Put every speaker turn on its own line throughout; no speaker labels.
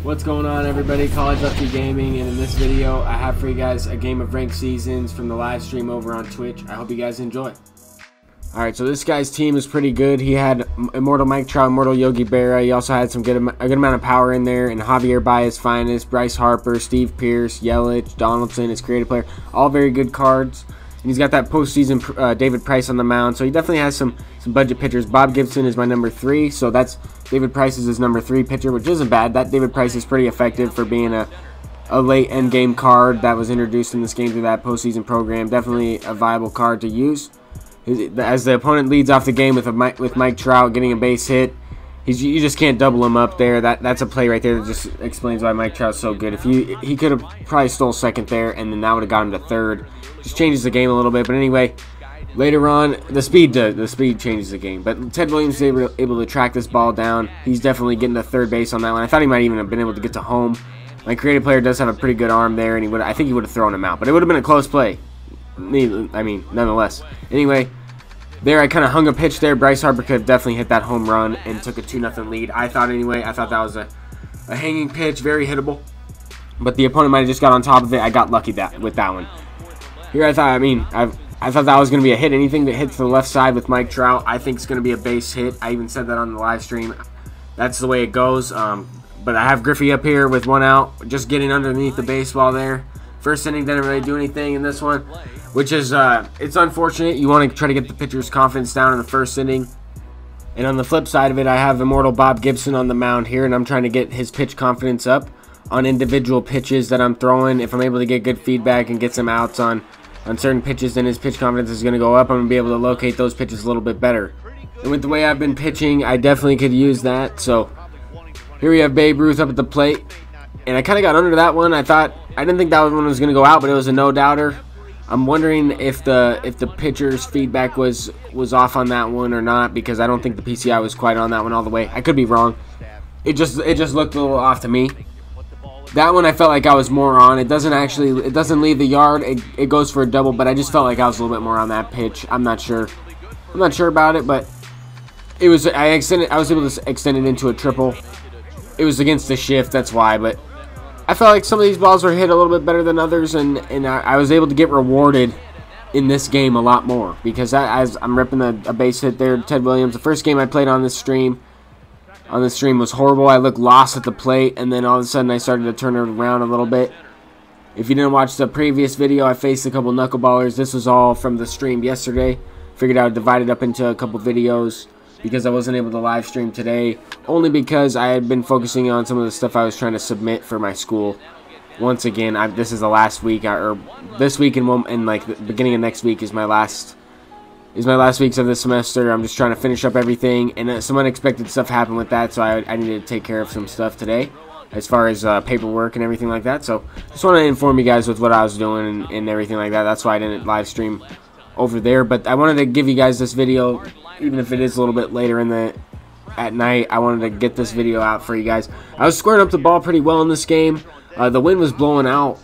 What's going on, everybody? College Lefty Gaming, and in this video I have for you guys a game of ranked seasons from the live stream over on Twitch. I hope you guys enjoy. Alright, so this guy's team is pretty good. He had Immortal Mike Trout, Immortal Yogi Berra. He also had a good amount of power in there, and Javier by his finest, Bryce Harper, Steve Pierce, Yelich, Donaldson, his creative player. All very good cards. And he's got that postseason David Price on the mound, so he definitely has some budget pitchers. Bob Gibson is my number 3, so that's David Price is his number 3 pitcher, which isn't bad. That David Price is pretty effective for being a late end game card that was introduced in this game through that postseason program. Definitely a viable card to use. As the opponent leads off the game with Mike Trout getting a base hit, you just can't double him up there. That's a play right there that just explains why Mike Trout's so good. If he could have probably stole second there, and then that would have got him to third. Just changes the game a little bit. But anyway, later on, the speed changes the game. But Ted Williams is able to track this ball down. He's definitely getting to third base on that one. I thought he might even have been able to get to home. My creative player does have a pretty good arm there, and I think he would have thrown him out. But it would have been a close play. I mean, nonetheless. Anyway, there I kind of hung a pitch there. Bryce Harper could have definitely hit that home run and took a 2-0 lead. I thought that was a hanging pitch, very hittable. But the opponent might have just got on top of it. I got lucky with that one. Here I thought that was going to be a hit. Anything that hits the left side with Mike Trout, I think it's going to be a base hit. I even said that on the live stream. That's the way it goes. But I have Griffey up here with 1 out, just getting underneath the baseball there. First inning didn't really do anything in this one, which is it's unfortunate. You want to try to get the pitcher's confidence down in the first inning. And on the flip side of it, I have Immortal Bob Gibson on the mound here, and I'm trying to get his pitch confidence up on individual pitches that I'm throwing. If I'm able to get good feedback and get some outs on certain pitches, then his pitch confidence is going to go up. I'm going to be able to locate those pitches a little bit better. And with the way I've been pitching, I definitely could use that. So here we have Babe Ruth up at the plate. And I kind of got under that one. I didn't think that one was going to go out, but it was a no-doubter. I'm wondering if the pitcher's feedback was off on that one or not, because I don't think the PCI was quite on that one all the way. I could be wrong. It just looked a little off to me. That one I felt like I was more on. It doesn't leave the yard. It goes for a double, but I just felt like I was a little bit more on that pitch. I'm not sure about it, but I was able to extend it into a triple. It was against the shift, that's why, but I felt like some of these balls were hit a little bit better than others, and I was able to get rewarded in this game a lot more, because as I'm ripping a base hit there, Ted Williams. The first game I played on this stream was horrible. I looked lost at the plate, and then all of a sudden I started to turn it around a little bit. If you didn't watch the previous video, I faced a couple knuckleballers. This was all from the stream yesterday. Figured I would divide it up into a couple videos, because I wasn't able to live stream today, only because I had been focusing on some of the stuff I was trying to submit for my school. Once again, this is the last week, or this week and like the beginning of next week is my last weeks of the semester. I'm just trying to finish up everything, and some unexpected stuff happened with that, so I needed to take care of some stuff today, as far as paperwork and everything like that. So just want to inform you guys with what I was doing and everything like that. That's why I didn't live stream over there, but I wanted to give you guys this video. Even if it is a little bit later at night, I wanted to get this video out for you guys. I was squaring up the ball pretty well in this game. The wind was blowing out.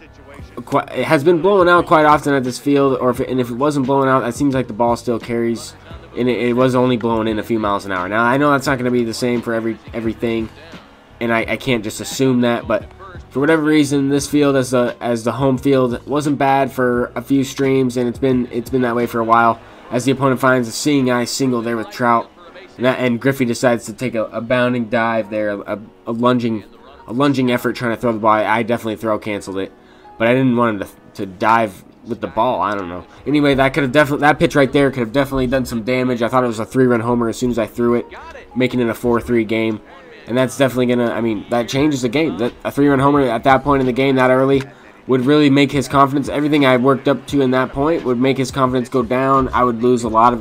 It has been blowing out quite often at this field, and if it wasn't blowing out, it seems like the ball still carries, and it was only blowing in a few miles an hour. Now, I know that's not going to be the same for everything, and I can't just assume that, but for whatever reason, this field as the home field wasn't bad for a few streams, and it's been that way for a while. As the opponent finds a seeing eye single there with Trout, and Griffey decides to take a bounding dive there, a lunging effort trying to throw the ball. I definitely canceled it, but I didn't want him to dive with the ball. I don't know. Anyway, that pitch right there could have definitely done some damage. I thought it was a 3-run homer as soon as I threw it, making it a 4-3 game, and that's definitely that changes the game. A 3-run homer at that point in the game that early would really make his confidence, everything I worked up to in that point would make his confidence go down. I would lose a lot of,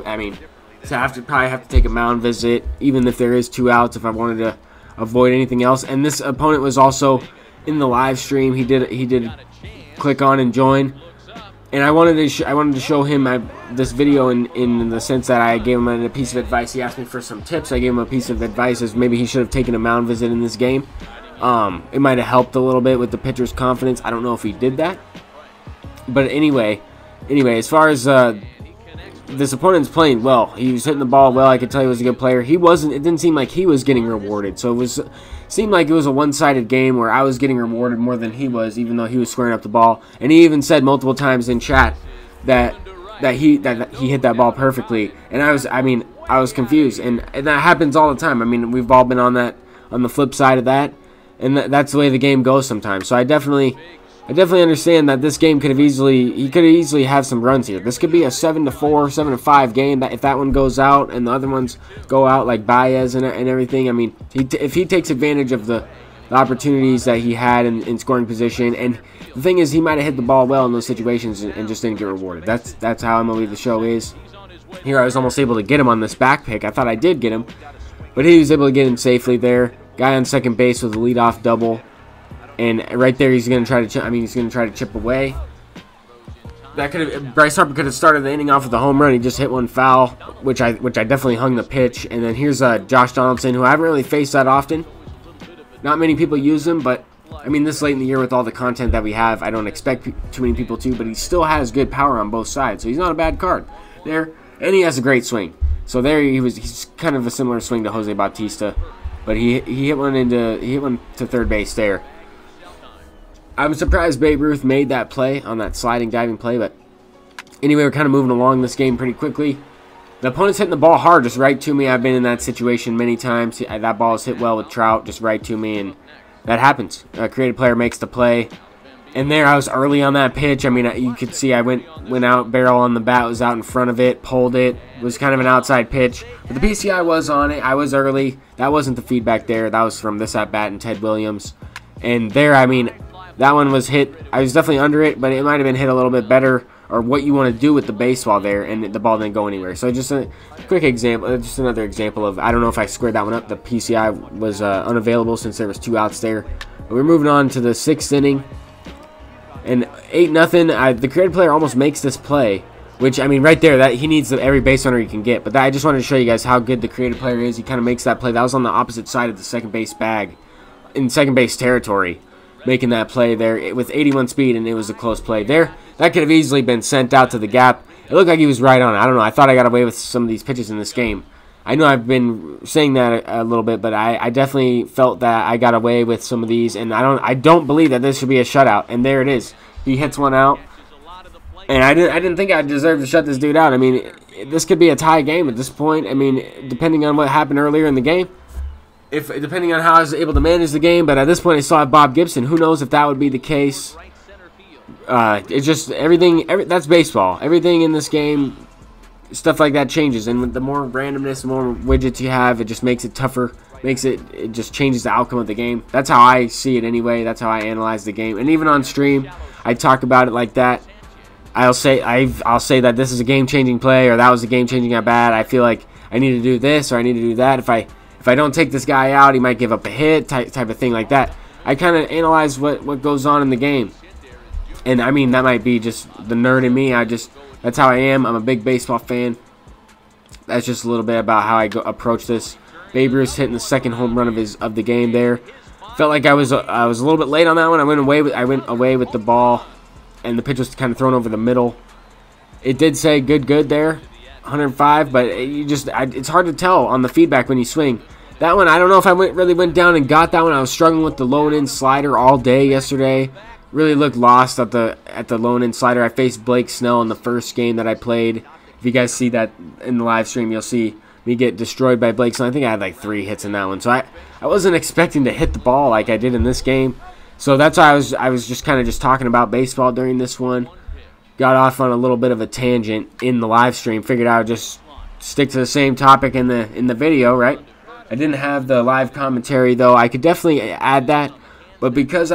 so probably have to take a mound visit, even if there is 2 outs, if I wanted to avoid anything else. And this opponent was also in the live stream. He did click on and join, and I wanted to show him this video in the sense that I gave him a piece of advice. He asked me for some tips. I gave him a piece of advice as maybe he should have taken a mound visit in this game. It might have helped a little bit with the pitcher's confidence. I don't know if he did that. But anyway, as far as this opponent's playing well. He was hitting the ball well. I could tell he was a good player. He wasn't. It didn't seem like he was getting rewarded. So seemed like it was a one-sided game where I was getting rewarded more than he was, even though he was squaring up the ball. And he even said multiple times in chat that he hit that ball perfectly. And I was confused. And that happens all the time. I mean, we've all been on the flip side of that, and that's the way the game goes sometimes. So I definitely understand that this game could have easily have some runs here. This could be a 7-4, 7-5 game. That if that one goes out and the other ones go out, like Baez and everything. I mean, if he takes advantage of the opportunities that he had in scoring position, and the thing is, he might have hit the ball well in those situations and just didn't get rewarded. That's how MLB The Show is. Here I was almost able to get him on this back pick. I thought I did get him, but he was able to get him safely there. Guy on second base with a leadoff double. And right there, he's going to try to chip away. Bryce Harper could have started the inning off with a home run. He just hit one foul, which I definitely hung the pitch. And then here's Josh Donaldson, who I haven't really faced that often. Not many people use him, but I mean, this late in the year with all the content that we have, I don't expect too many people to. But he still has good power on both sides, so he's not a bad card there. And he has a great swing. So there he's kind of a similar swing to Jose Bautista, but he hit one to third base there. I'm surprised Babe Ruth made that play on that sliding diving play, but anyway, we're kind of moving along this game pretty quickly. The opponent's hitting the ball hard, just right to me. I've been in that situation many times. That ball is hit well with Trout, just right to me, and that happens. A creative player makes the play, and there I was early on that pitch. I mean, you could see I went out, barrel on the bat, was out in front of it, pulled it. It was kind of an outside pitch, but the PCI was on it. I was early. That wasn't the feedback there. That was from this at bat and Ted Williams, and there, I mean, that one was hit. I was definitely under it, but it might have been hit a little bit better, or what you want to do with the baseball there, and the ball didn't go anywhere. So just a quick example, just another example of, I don't know if I squared that one up. The PCI was unavailable since there was 2 outs there. But we're moving on to the 6th inning, and 8-0. The creative player almost makes this play, which, I mean, right there, that he needs every base runner he can get. But I just wanted to show you guys how good the creative player is. He kind of makes that play. That was on the opposite side of the second base bag, in second base territory, making that play there with 81 speed, and it was a close play there. That could have easily been sent out to the gap. It looked like he was right on it. I don't know. I thought I got away with some of these pitches in this game. I know I've been saying that a little bit, but I definitely felt that I got away with some of these, and I don't believe that this should be a shutout. And there it is. He hits one out, and I didn't think I deserved to shut this dude out. I mean, this could be a tie game at this point. I mean, depending on what happened earlier in the game. Depending on how I was able to manage the game, but at this point I still have Bob Gibson. Who knows if that would be the case? It's just everything. That's baseball. Everything in this game, stuff like that changes, and with the more randomness, the more widgets you have, it just makes it tougher. It just changes the outcome of the game. That's how I see it anyway. That's how I analyze the game, and even on stream, I talk about it like that. I'll say that this is a game-changing play, or that was a game-changing at bat. I feel like I need to do this, or I need to do that. If I don't take this guy out, he might give up a hit, type of thing like that. I kind of analyze what goes on in the game. And, I mean, that might be just the nerd in me. That's how I am. I'm a big baseball fan. That's just a little bit about how I approach this. Babe Ruth hitting the second home run of the game there. Felt like I was a little bit late on that one. I went away with the ball, and the pitch was kind of thrown over the middle. It did say good there. 105, but it's hard to tell on the feedback when you swing. That one, I don't know if I really went down and got that one. I was struggling with the low in slider all day yesterday. Really looked lost at the low in slider. I faced Blake Snell in the first game that I played. If you guys see that in the live stream, you'll see me get destroyed by Blake Snell. I think I had like 3 hits in that one. So I wasn't expecting to hit the ball like I did in this game. So that's why I was just kind of just talking about baseball during this one. Got off on a little bit of a tangent in the live stream. Figured I would just stick to the same topic in the video, right? I didn't have the live commentary though. I could definitely add that, but because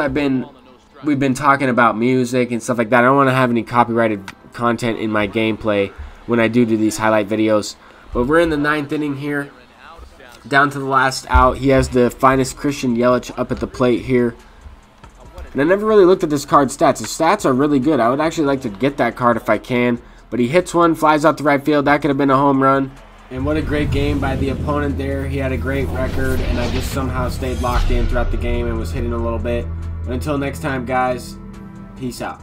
we've been talking about music and stuff like that, I don't want to have any copyrighted content in my gameplay when I do these highlight videos. But we're in the 9th inning here, down to the last out. He has the finest Christian Yelich up at the plate here. And I never really looked at this card's stats. His stats are really good. I would actually like to get that card if I can. But he hits one, flies out to right field. That could have been a home run. And what a great game by the opponent there. He had a great record, and I just somehow stayed locked in throughout the game and was hitting a little bit. But until next time, guys, peace out.